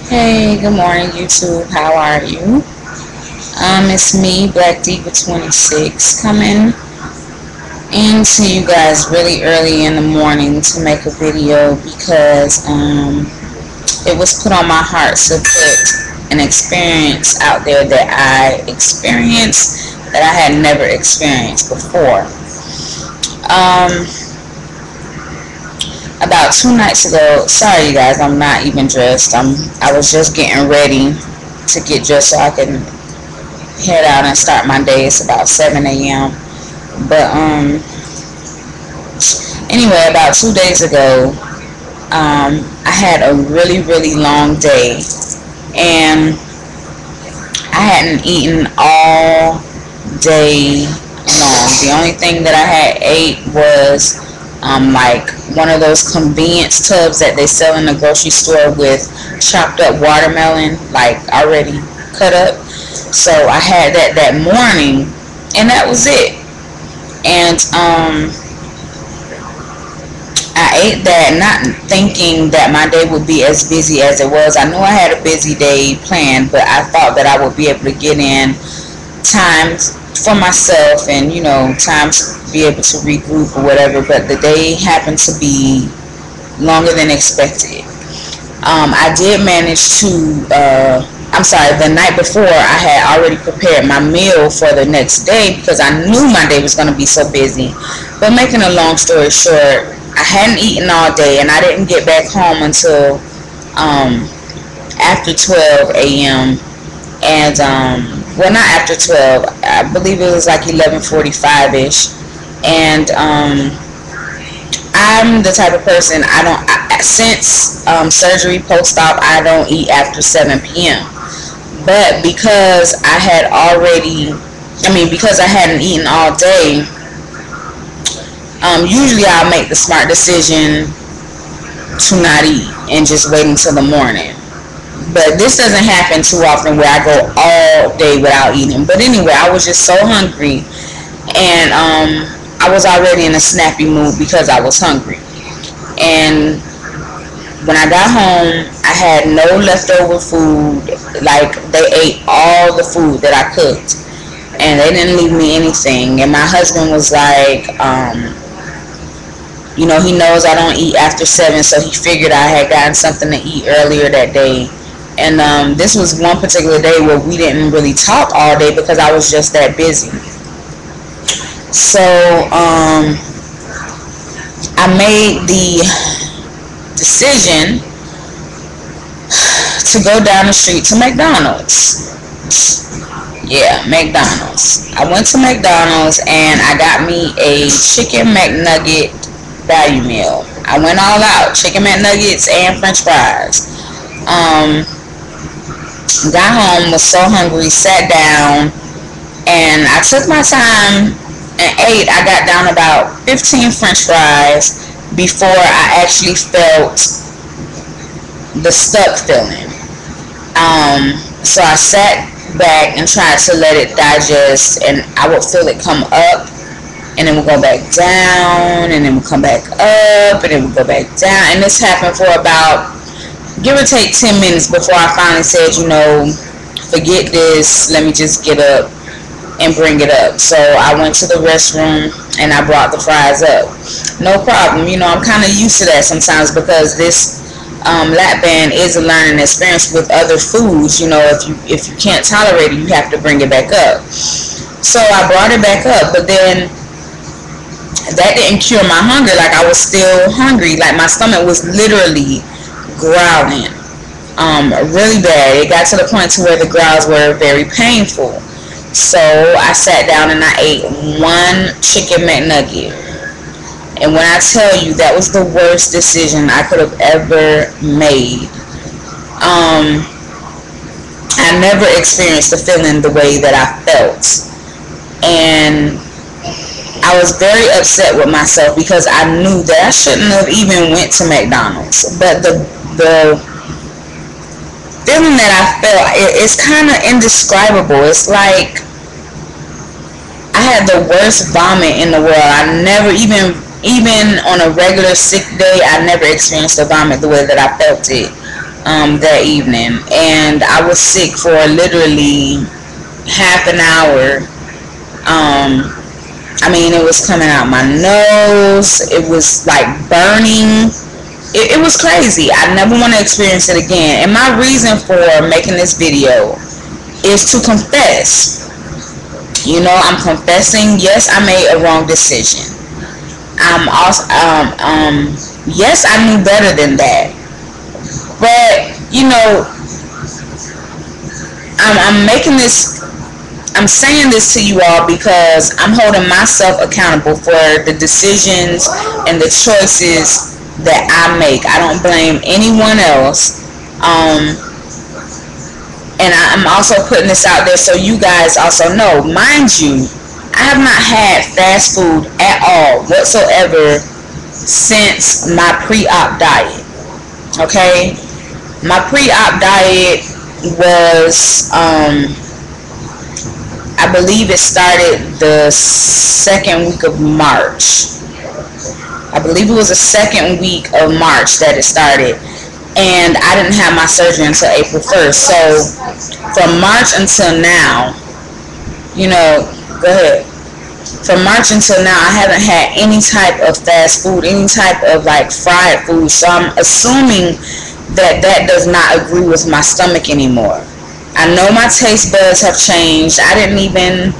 Hey, good morning, YouTube. How are you? It's me, Black Diva 26, coming into you guys really early in the morning to make a video because it was put on my heart to put an experience out there that I experienced that I had never experienced before. Um, about 2 nights ago, sorry you guys, I'm not even dressed. I was just getting ready to get dressed so I can head out and start my day. It's about 7 a.m. But anyway, about 2 days ago, I had a really long day, and I hadn't eaten all day long. The only thing that I had ate was like one of those convenience tubs that they sell in the grocery store with chopped up watermelon, like already cut up. So I had that morning, and that was it. And I ate that, not thinking that my day would be as busy as it was. I knew I had a busy day planned, but I thought that I would be able to get in time for myself and, time to be able to regroup or whatever. But the day happened to be longer than expected. I did manage to, I'm sorry, the night before I had already prepared my meal for the next day because I knew my day was going to be so busy. But making a long story short, I hadn't eaten all day, and I didn't get back home until after 12 a.m. And well, not after 12. I believe it was like 11:45ish. And I'm the type of person, since surgery post-op, I don't eat after 7 p.m. But because because I hadn't eaten all day, usually I'll make the smart decision to not eat and just wait until the morning. But this doesn't happen too often where I go all day without eating. But anyway, I was just so hungry, and I was already in a snappy mood because I was hungry. And when I got home, I had no leftover food. Like, they ate all the food that I cooked, and they didn't leave me anything. And my husband was like, he knows I don't eat after 7, so he figured I had gotten something to eat earlier that day. And this was one particular day where we didn't really talk all day because I was just that busy. So I made the decision to go down the street to McDonald's. Yeah, McDonald's. I went to McDonald's and I got me a chicken McNugget value meal. I went all out, chicken McNuggets and French fries. Got home, was so hungry, sat down, and I took my time and ate. I got down about 15 French fries before I actually felt the stuck feeling. So I sat back and tried to let it digest, and I would feel it come up, and it would go back down, and it would come back up, and it would go back down. And this happened for about, give or take, 10 minutes before I finally said, forget this, let me just get up and bring it up. So I went to the restroom and I brought the fries up. No problem. I'm kind of used to that sometimes because this lap band is a learning experience with other foods. If you can't tolerate it, you have to bring it back up. So I brought it back up, but then that didn't cure my hunger. Like, I was still hungry. Like, my stomach was literally growling really bad. It got to the point to where the growls were very painful. So I sat down and I ate one chicken McNugget. And when I tell you, that was the worst decision I could have ever made. I never experienced the feeling the way that I felt. And I was very upset with myself because I knew that I shouldn't have even went to McDonald's. But the feeling that I felt, it's kind of indescribable. It's like I had the worst vomit in the world. I never even on a regular sick day, I never experienced a vomit the way that I felt it that evening, and I was sick for literally half an hour. I mean, it was coming out my nose. It was like burning. It was crazy. I never want to experience it again. And my reason for making this video is to confess. You know, I'm confessing. Yes, I made a wrong decision. I'm also, yes, I knew better than that. But you know, I'm making this. I'm saying this to you all because I'm holding myself accountable for the decisions and the choices that I make. I don't blame anyone else. And I'm also putting this out there so you guys also know. Mind you, I have not had fast food at all whatsoever since my pre-op diet. Okay? My pre-op diet was, I believe it started the second week of March. I believe it was the second week of March that it started. And I didn't have my surgery until April 1st. So from March until now, you know, go ahead. From March until now, I haven't had any type of fast food, any type of like fried food. So I'm assuming that that does not agree with my stomach anymore. I know my taste buds have changed. I didn't even,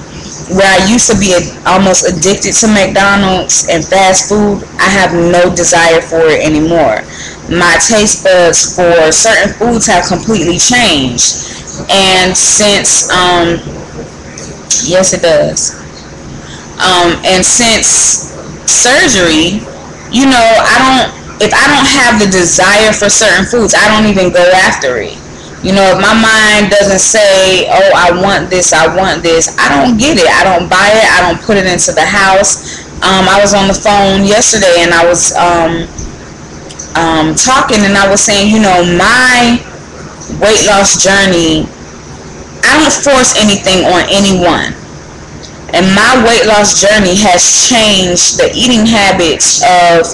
where I used to be almost addicted to McDonald's and fast food, I have no desire for it anymore. My taste buds for certain foods have completely changed. And since, yes it does. And since surgery, you know, if I don't have the desire for certain foods, I don't even go after it. You know, if my mind doesn't say, oh, I want this, I don't get it. I don't buy it. I don't put it into the house. I was on the phone yesterday and I was talking and I was saying, you know, my weight loss journey, I don't force anything on anyone. And my weight loss journey has changed the eating habits of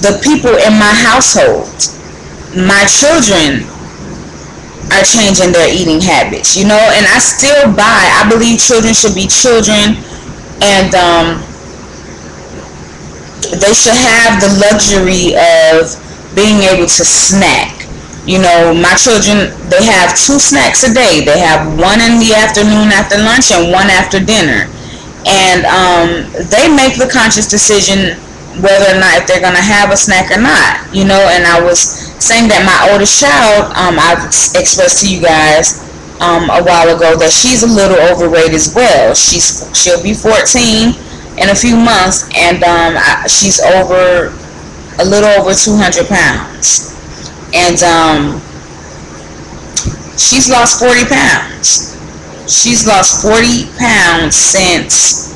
the people in my household. My children are changing their eating habits, you know, and I still buy. I believe children should be children, and they should have the luxury of being able to snack. You know, my children, they have 2 snacks a day. They have one in the afternoon after lunch and one after dinner, and they make the conscious decision whether or not if they're gonna have a snack or not, you know. And I was saying that my oldest child, I've expressed to you guys a while ago that she's a little overweight as well. She'll be 14 in a few months, and she's a little over 200 pounds, and she's lost 40 pounds. She's lost 40 pounds since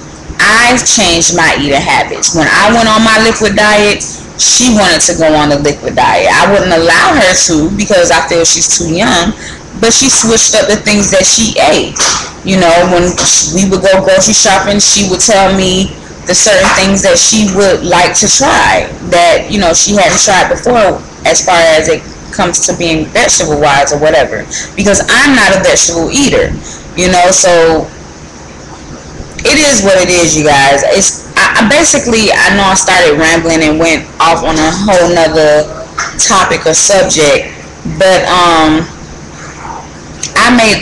I've changed my eating habits. When I went on my liquid diet, she wanted to go on the liquid diet. I wouldn't allow her to because I feel she's too young, but she switched up the things that she ate. You know, when we would go grocery shopping, she would tell me the certain things that she would like to try that, you know, she hadn't tried before as far as it comes to being vegetable wise or whatever, because I'm not a vegetable eater, you know. So it is what it is, you guys. I basically, I know I started rambling and went off on a whole nother topic or subject, but I made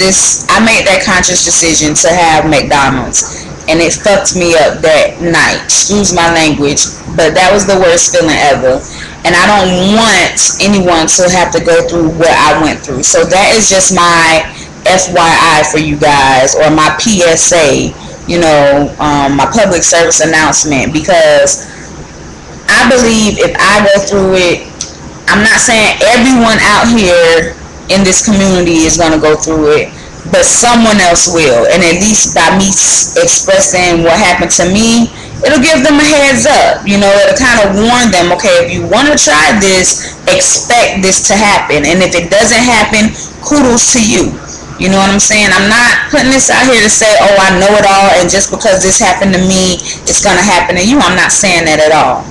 that conscious decision to have McDonald's, and it fucked me up that night. Excuse my language, but that was the worst feeling ever, and I don't want anyone to have to go through what I went through. So that is just my FYI for you guys, or my PSA, you know, my public service announcement, because I believe if I go through it, I'm not saying everyone out here in this community is going to go through it, but someone else will, and at least by me expressing what happened to me, it'll give them a heads up, you know. It'll kind of warn them, okay, if you want to try this, expect this to happen, and if it doesn't happen, kudos to you. You know what I'm saying? I'm not putting this out here to say, oh, I know it all, and just because this happened to me, it's going to happen to you. I'm not saying that at all.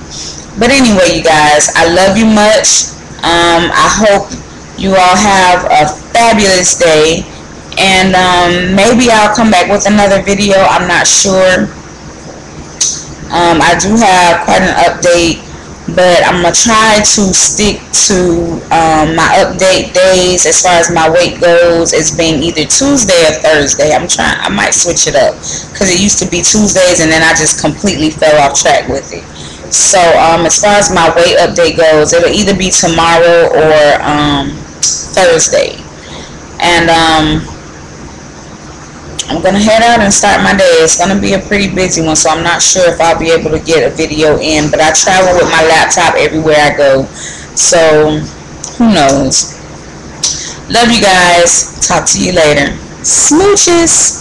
But anyway, you guys, I love you much. I hope You all have a fabulous day, and maybe I'll come back with another video. I'm not sure. I do have quite an update, but I'm gonna try to stick to my update days as far as my weight goes. It's being either Tuesday or Thursday. I might switch it up because it used to be Tuesdays and then I just completely fell off track with it. So as far as my weight update goes, it'll either be tomorrow or Thursday. And I'm gonna head out and start my day. It's gonna be a pretty busy one, so I'm not sure if I'll be able to get a video in, but I travel with my laptop everywhere I go, so who knows. Love you guys. Talk to you later. Smooches.